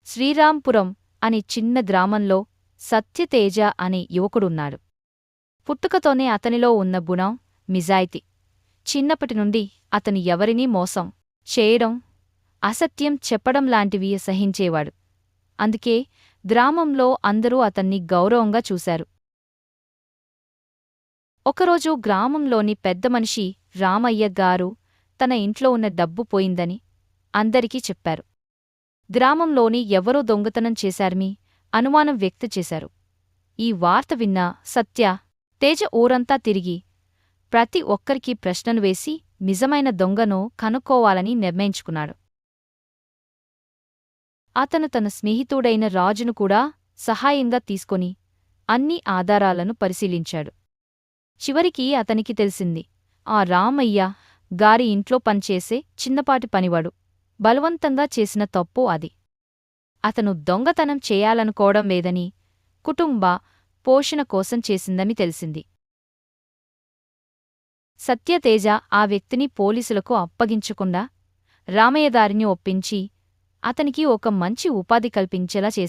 శ్రీరాంపురం అనే చిన్న గ్రామంలో సత్యతేజ అనే యువకుడున్నాడు. పుట్టుకతోనే అతనిలో ఉన్న గుణం నిజాయితీ. చిన్నప్పటినుండి అతను ఎవరినీ మోసం చేయడం, అసత్యం చెప్పడం లాంటివి సహించేవాడు. అందుకే గ్రామంలో అందరూ అతన్ని గౌరవంగా చూశారు. ఒకరోజు గ్రామంలోని పెద్దమనిషి రామయ్య గారు తన ఇంట్లో ఉన్న డబ్బు పోయిందని అందరికీ చెప్పారు. గ్రామంలోని ఎవరో దొంగతనం చేశారని అనుమానం వ్యక్తం చేశారు. ఈ వార్త విన్న సత్య తేజ ఊరంతా తిరిగి ప్రతి ఒక్కరికీ ప్రశ్నలు వేసి నిజమైన దొంగను కనుక్కోవాలని నిర్ణయించుకున్నాడు. అతను తన స్నేహితుడైన రాజును కూడా సహాయంగా తీసుకొని అన్ని ఆధారాలను పరిశీలించాడు. చివరికి అతనికి తెలిసింది, ఆ రామయ్య గారి ఇంట్లో పనిచేసే చిన్నపాటి పనివాడు బలవంతంగా చేసిన తప్పు అది. అతను దొంగతనం చేయాలనుకోవడం లేదని, కుటుంబ పోషణ కోసం చేసిందని తెలిసింది. సత్యతేజ ఆ వ్యక్తిని పోలీసులకు అప్పగించకుండా రామయ్యగారిని ఒప్పించి అతనికి ఒక మంచి ఉపాధి కల్పించేలా చేశాడు.